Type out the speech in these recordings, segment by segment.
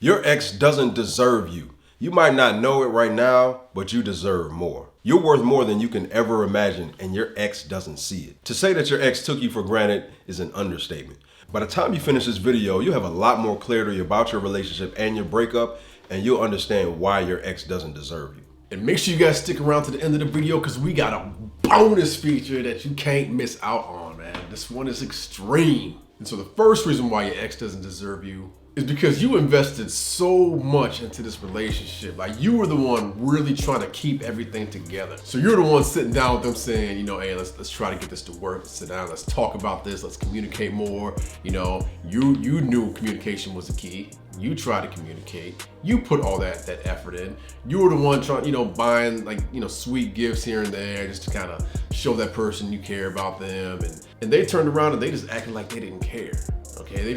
Your ex doesn't deserve you. You might not know it right now, but you deserve more. You're worth more than you can ever imagine, and your ex doesn't see it. To say that your ex took you for granted is an understatement. By the time you finish this video, you'll have a lot more clarity about your relationship and your breakup, and you'll understand why your ex doesn't deserve you. And make sure you guys stick around to the end of the video because we got a bonus feature that you can't miss out on, man. This one is extreme. And so the first reason why your ex doesn't deserve you is because you invested so much into this relationship. Like, you were the one really trying to keep everything together. So you're the one sitting down with them saying, you know, hey, let's try to get this to work. Let's sit down, let's talk about this, let's communicate more. You know, you knew communication was the key. You tried to communicate. You put all that effort in. You were the one trying, you know, buying like, you know, sweet gifts here and there just to kind of show that person you care about them. And they turned around and they just acted like they didn't care. Okay,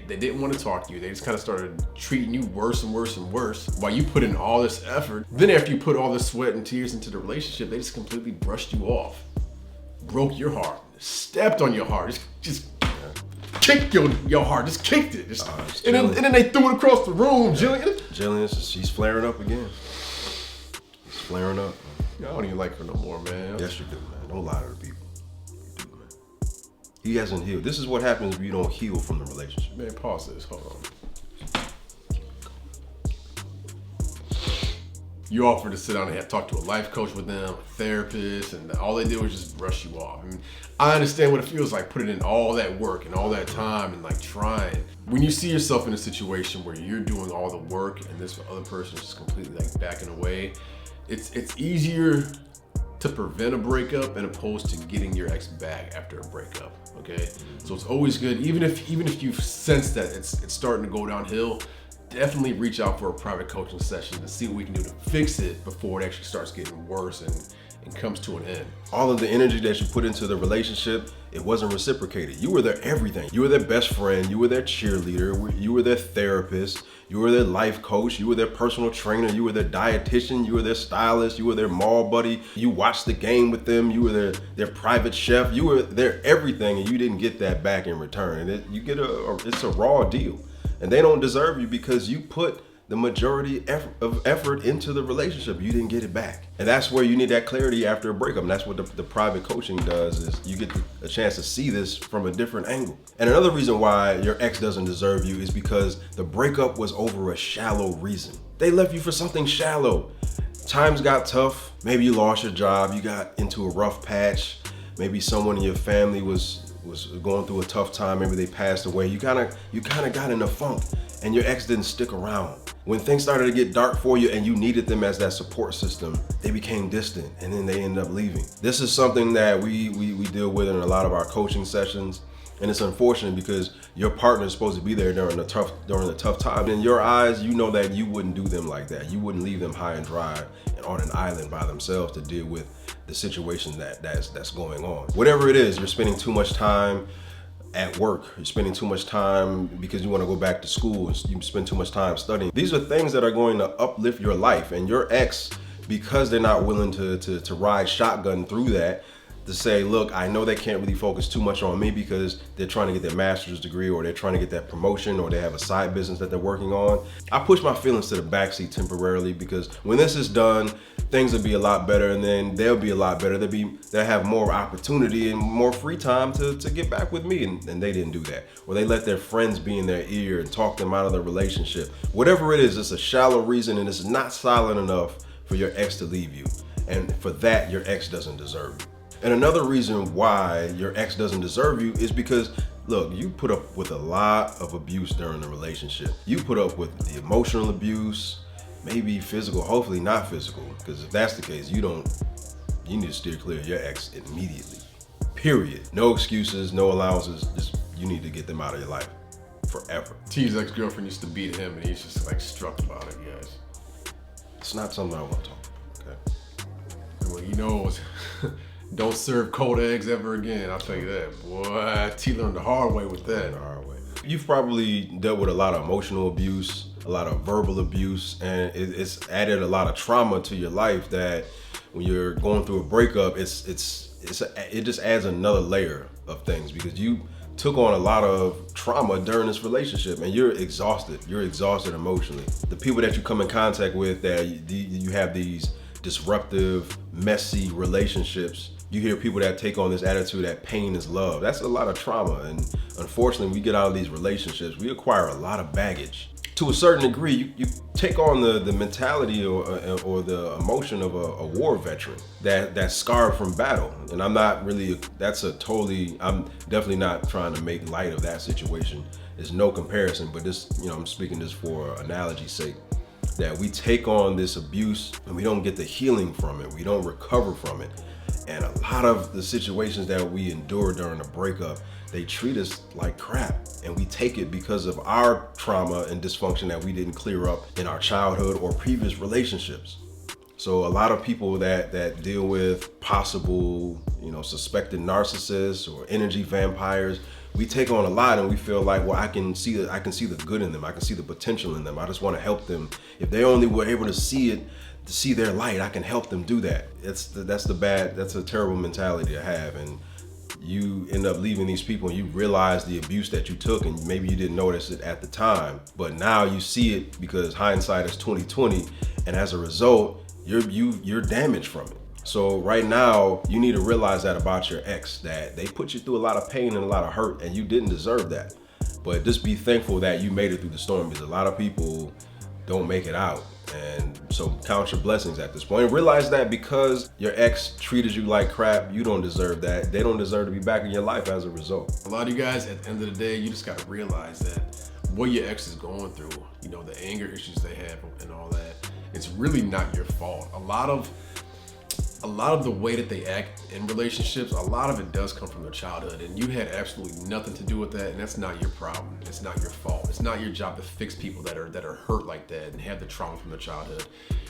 they didn't want to talk to you. They just kind of started treating you worse and worse and worse while you put in all this effort. Then after you put all this sweat and tears into the relationship, they just completely brushed you off, broke your heart, stepped on your heart, just kicked your heart, just kicked it. And then they threw it across the room, Jillian. Jillian, she's flaring up again. She's flaring up. I don't even like her no more, man. Yes, you do, man. Don't lie to the people. You do, man. He hasn't healed. This is what happens if you don't heal from the relationship. Man, pause this. Hold on. You offered to sit down and have talk to a life coach with them, a therapist, and all they did was just brush you off. I mean, I understand what it feels like putting in all that work and all that time and like trying. When you see yourself in a situation where you're doing all the work and this other person is just completely like backing away, it's easier to prevent a breakup and opposed to getting your ex back after a breakup. Okay, so it's always good, even if you sense that it's starting to go downhill, definitely reach out for a private coaching session to see what we can do to fix it before it actually starts getting worse and comes to an end. All of the energy that you put into the relationship, it wasn't reciprocated. You were their everything. You were their best friend. You were their cheerleader. You were their therapist. You were their life coach. You were their personal trainer. You were their dietitian. You were their stylist. You were their mall buddy. You watched the game with them. You were their private chef. You were their everything, and you didn't get that back in return. And it's a raw deal. And they don't deserve you because you put the majority of effort into the relationship. You didn't get it back. And that's where you need that clarity after a breakup. And that's what the private coaching does, is you get a chance to see this from a different angle. And another reason why your ex doesn't deserve you is because the breakup was over a shallow reason. They left you for something shallow. Times got tough. Maybe you lost your job. You got into a rough patch. Maybe someone in your family was going through a tough time. Maybe they passed away. You kind of got in a funk, and your ex didn't stick around. When things started to get dark for you and you needed them as that support system, they became distant, and then they ended up leaving. This is something that we deal with in a lot of our coaching sessions, and it's unfortunate because your partner is supposed to be there during the tough time. In your eyes, you know that you wouldn't do them like that. You wouldn't leave them high and dry and on an island by themselves to deal with the situation that's going on. Whatever it is, you're spending too much time at work, you're spending too much time because you want to go back to school, you spend too much time studying. These are things that are going to uplift your life, and your ex, because they're not willing to ride shotgun through that, to say, look, I know they can't really focus too much on me because they're trying to get their master's degree, or they're trying to get that promotion, or they have a side business that they're working on. I push my feelings to the backseat temporarily, because when this is done, things will be a lot better, and then they'll be a lot better. They'll have more opportunity and more free time to get back with me, and they didn't do that. Or they let their friends be in their ear and talk them out of the relationship. Whatever it is, it's a shallow reason, and it's not solid enough for your ex to leave you. And for that, your ex doesn't deserve you. And another reason why your ex doesn't deserve you is because, look, you put up with a lot of abuse during the relationship. You put up with the emotional abuse, maybe physical, hopefully not physical, because if that's the case, you need to steer clear of your ex immediately. Period. No excuses, no allowances. Just, you need to get them out of your life forever. T's ex-girlfriend used to beat him, and he's just like struck about it, guys. It's not something I want to talk about, okay? Well, he knows. Don't serve cold eggs ever again. I'll tell you that. Boy, T learned the hard way with that. The hard way. You've probably dealt with a lot of emotional abuse, a lot of verbal abuse, and it's added a lot of trauma to your life that when you're going through a breakup, it just adds another layer of things, because took on a lot of trauma during this relationship, and you're exhausted. You're exhausted emotionally. The people that you come in contact with, that you have these disruptive, messy relationships, you hear people that take on this attitude that pain is love. That's a lot of trauma, and unfortunately, we get out of these relationships, we acquire a lot of baggage. To a certain degree, you take on the mentality or the emotion of a war veteran that's scarred from battle. And I'm definitely not trying to make light of that situation. There's no comparison, but this, I'm speaking this for analogy's sake, that we take on this abuse and we don't get the healing from it. We don't recover from it. And a lot of the situations that we endure during a breakup, they treat us like crap, and we take it because of our trauma and dysfunction that we didn't clear up in our childhood or previous relationships. So a lot of people that deal with possible, suspected narcissists or energy vampires, we take on a lot and we feel like, well, I can see the good in them. I can see the potential in them. I just want to help them. If they only were able to see their light, I can help them do that. That's a terrible mentality to have. And you end up leaving these people and you realize the abuse that you took, and maybe you didn't notice it at the time, but now you see it because hindsight is 2020, and as a result, you're damaged from it. So right now, you need to realize that about your ex, that they put you through a lot of pain and a lot of hurt, and you didn't deserve that. But just be thankful that you made it through the storm, because a lot of people don't make it out. And so count your blessings at this point. And realize that because your ex treated you like crap, you don't deserve that. They don't deserve to be back in your life as a result. A lot of you guys, at the end of the day, you just got to realize that what your ex is going through, the anger issues they have and all that, it's really not your fault. A lot of the way that they act in relationships, a lot of it does come from their childhood, and you had absolutely nothing to do with that, and that's not your problem. It's not your fault. It's not your job to fix people that are hurt like that and have the trauma from their childhood.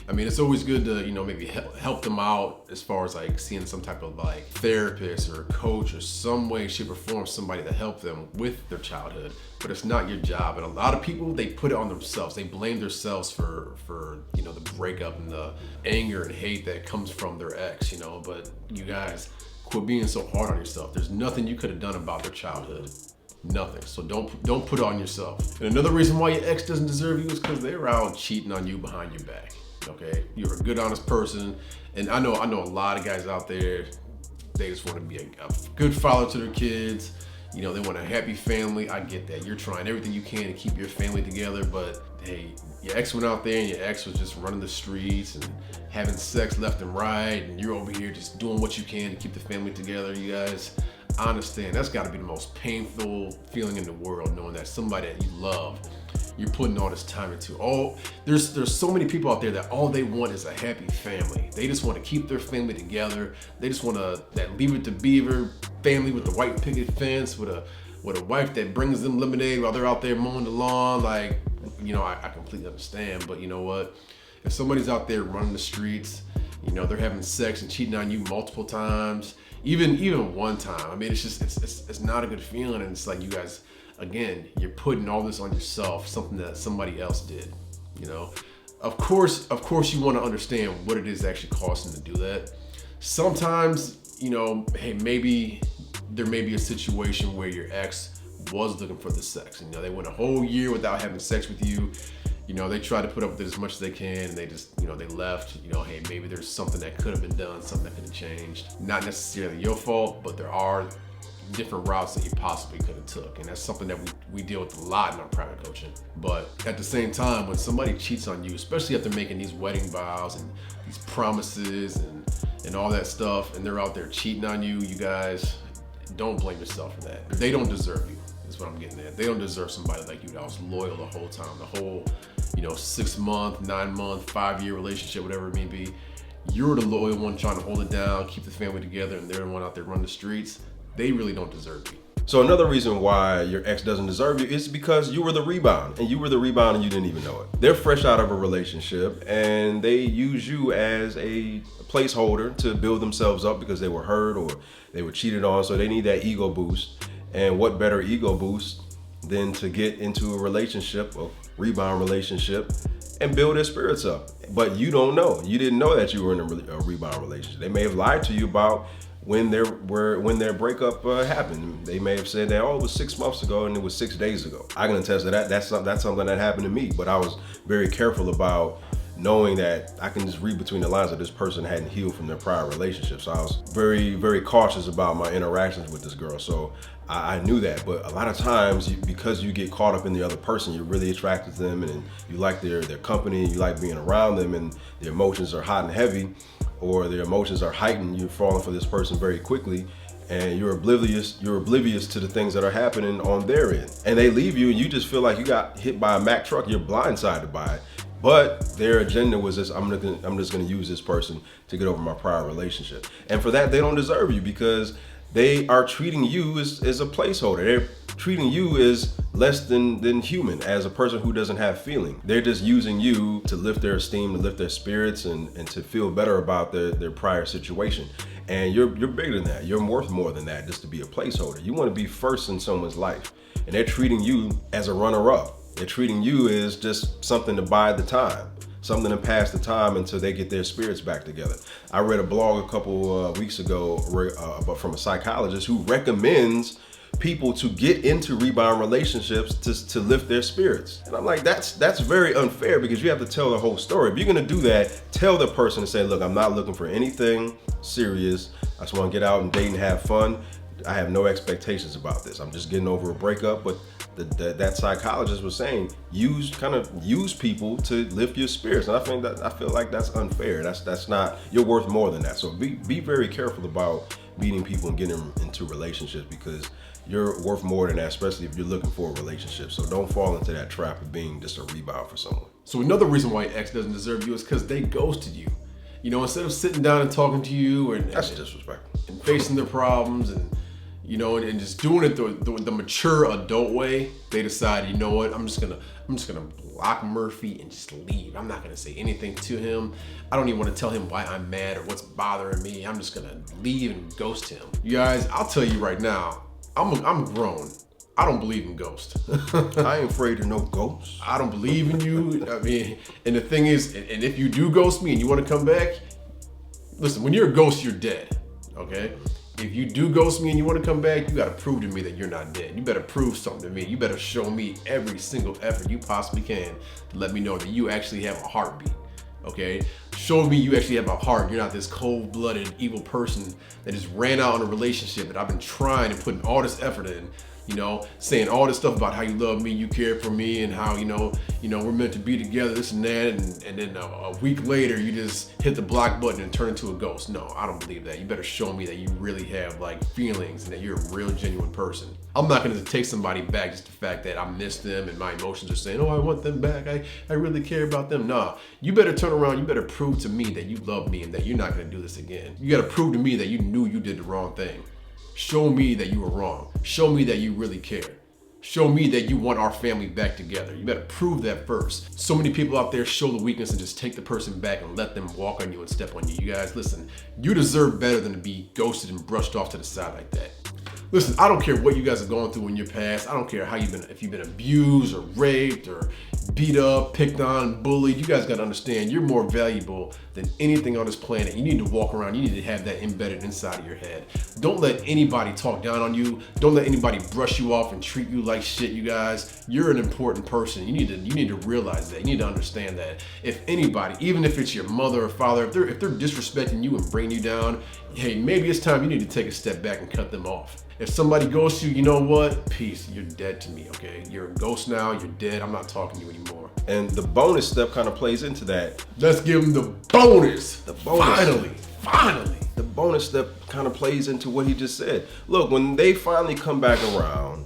I mean, it's always good to, maybe help them out as far as like seeing some type of like therapist or a coach or some way, shape or form, somebody to help them with their childhood, but it's not your job. And a lot of people, they put it on themselves. They blame themselves for the breakup and the anger and hate that comes from their ex, but you guys, quit being so hard on yourself. There's nothing you could have done about their childhood. Nothing. So don't put it on yourself. And another reason why your ex doesn't deserve you is because they're out cheating on you behind your back. Okay, you're a good, honest person, and I know a lot of guys out there. They just want to be a good father to their kids. They want a happy family. I get that. You're trying everything you can to keep your family together, but hey, your ex went out there and your ex was just running the streets and having sex left and right, and you're over here just doing what you can to keep the family together. You guys, I understand that's got to be the most painful feeling in the world, knowing that somebody that you love, you're putting all this time into. There's so many people out there that all they want is a happy family. They just want to keep their family together. They just want that Leave It to Beaver family with the white picket fence, with a wife that brings them lemonade while they're out there mowing the lawn. Like, I completely understand, but you know what? If somebody's out there running the streets, they're having sex and cheating on you multiple times, even one time, I mean, it's not a good feeling. And it's like, you guys, again, you're putting all this on yourself, something that somebody else did. Of course you want to understand what it is actually costing to do that. Sometimes, hey, maybe there may be a situation where your ex was looking for the sex. They went a whole year without having sex with you. They try to put up with it as much as they can, and they just, they left. Hey, maybe there's something that could have been done, something that could have changed. Not necessarily your fault, but there are different routes that you possibly could have took, and that's something that we deal with a lot in our private coaching. But at the same time, when somebody cheats on you, especially after making these wedding vows and these promises and all that stuff, and they're out there cheating on you, you guys, don't blame yourself for that. They don't deserve you, is what I'm getting at. They don't deserve somebody like you that was loyal the whole time, the whole 6-month, 9-month, 5-year relationship, whatever it may be. You're the loyal one trying to hold it down, keep the family together, and they're the one out there running the streets. They really don't deserve you. So another reason why your ex doesn't deserve you is because you were the rebound, and you didn't even know it. They're fresh out of a relationship, and they use you as a placeholder to build themselves up because they were hurt or they were cheated on, so they need that ego boost. And what better ego boost than to get into a relationship, a rebound relationship, and build their spirits up. But you don't know. You didn't know that you were in a rebound relationship. They may have lied to you about when their breakup happened. They may have said that, oh, it was 6 months ago and it was 6 days ago. I can attest to that. That's something that happened to me. But I was very careful about knowing that I can just read between the lines that this person hadn't healed from their prior relationship. So I was very, very cautious about my interactions with this girl. So I knew that. But a lot of times, because you get caught up in the other person, you're really attracted to them and you like their company, you like being around them, and their emotions are hot and heavy, or their emotions are heightened. You're falling for this person very quickly, and you're oblivious to the things that are happening on their end. And they leave you and you just feel like you got hit by a Mack truck. You're blindsided by it. But their agenda was this: I'm just gonna use this person to get over my prior relationship. And for that, they don't deserve you, because they are treating you as a placeholder. They're treating you as less than human, as a person who doesn't have feeling. They're just using you to lift their esteem, to lift their spirits, and to feel better about their prior situation. And you're bigger than that. You're worth more than that, just to be a placeholder. You want to be first in someone's life. And they're treating you as a runner-up. They're treating you as just something to bide the time, something to pass the time until they get their spirits back together. I read a blog a couple weeks ago from a psychologist who recommends people to get into rebound relationships to lift their spirits. And I'm like, that's very unfair, because you have to tell the whole story. If you're gonna do that, tell the person and say, look, I'm not looking for anything serious. I just wanna get out and date and have fun. I have no expectations about this. I'm just getting over a breakup. But that psychologist was saying, use people to lift your spirits, and I feel like that's unfair. That's not. You're worth more than that. So be very careful about meeting people and getting into relationships, because you're worth more than that, especially if you're looking for a relationship. So don't fall into that trap of being just a rebound for someone. So another reason why your ex doesn't deserve you is because they ghosted you. You know, instead of sitting down and talking to you that's disrespectful, and facing their problems and and just doing it the mature adult way, they decide, you know what, I'm just gonna block Murphy and just leave. I'm not gonna say anything to him. I don't even want to tell him why I'm mad or what's bothering me. I'm just gonna leave and ghost him. You guys, I'll tell you right now, I'm grown. I don't believe in ghosts. I ain't afraid of no ghosts. I don't believe in you. I mean, and the thing is, and if you do ghost me and you want to come back, listen, when you're a ghost, you're dead, okay? If you do ghost me and you want to come back, you got to prove to me that you're not dead. You better prove something to me. You better show me every single effort you possibly can to let me know that you actually have a heartbeat, okay? Show me you actually have a heart. You're not this cold-blooded, evil person that just ran out on a relationship that I've been trying and putting all this effort in, saying all this stuff about how you love me, you care for me, and how, we're meant to be together, this and that, and then a week later, you just hit the block button and turn into a ghost. No, I don't believe that. You better show me that you really have, feelings and that you're a real, genuine person. I'm not gonna take somebody back just the fact that I miss them and my emotions are saying, oh, I want them back, I really care about them. Nah, you better turn around, you better prove to me that you love me and that you're not gonna do this again. You gotta prove to me that you knew you did the wrong thing. Show me that you were wrong. Show me that you really care. Show me that you want our family back together. You better prove that first. So many people out there show the weakness and just take the person back and let them walk on you and step on you. You guys, listen, you deserve better than to be ghosted and brushed off to the side like that. Listen, I don't care what you guys are going through in your past. I don't care if you've been abused or raped or beat up, picked on, bullied. You guys gotta understand, you're more valuable than anything on this planet. You need to walk around, you need to have that embedded inside of your head. Don't let anybody talk down on you. Don't let anybody brush you off and treat you like shit, you guys. You're an important person. You need to realize that. You need to understand that. If anybody, even if it's your mother or father, if they're disrespecting you and bringing you down, hey, maybe it's time you need to take a step back and cut them off. If somebody ghosts you, you know what? Peace, you're dead to me, okay? You're a ghost now, you're dead, I'm not talking to you anymore. And the bonus step kind of plays into that. Let's give them the bonus. The bonus. Finally. The bonus step kind of plays into what he just said. Look, when they finally come back around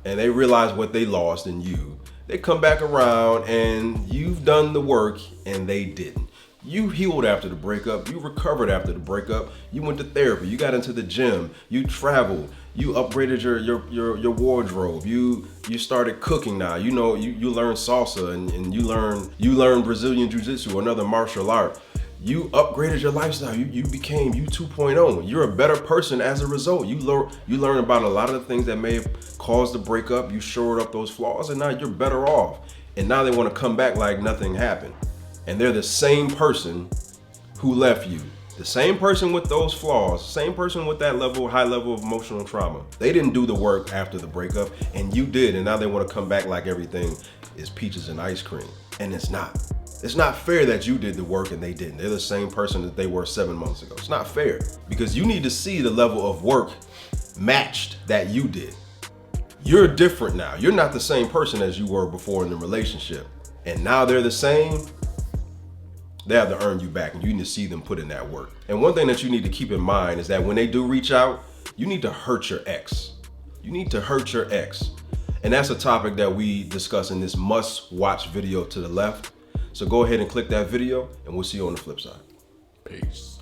and they realize what they lost in you, they come back around and you've done the work and they didn't. You healed after the breakup. You recovered after the breakup. You went to therapy. You got into the gym. You traveled. You upgraded your wardrobe. You started cooking now. You learned salsa and you learned Brazilian jiu-jitsu, another martial art. You upgraded your lifestyle. You became you 2.0. You're a better person as a result. You learn about a lot of the things that may have caused the breakup. You shored up those flaws and now you're better off. And now they want to come back like nothing happened. And they're the same person who left you, The same person with those flaws, same person with that high level of emotional trauma, they didn't do the work after the breakup, and you did, and now they want to come back like everything is peaches and ice cream. And it's not. It's not fair that you did the work and they didn't. They're the same person that they were 7 months ago. It's not fair, because you need to see the level of work matched that you did. You're different now. You're not the same person as you were before in the relationship. And now they're the same. They have to earn you back, and you need to see them put in that work. And one thing that you need to keep in mind is that when they do reach out, you need to hurt your ex. You need to hurt your ex. And that's a topic that we discuss in this must-watch video to the left. So go ahead and click that video, and we'll see you on the flip side. Peace.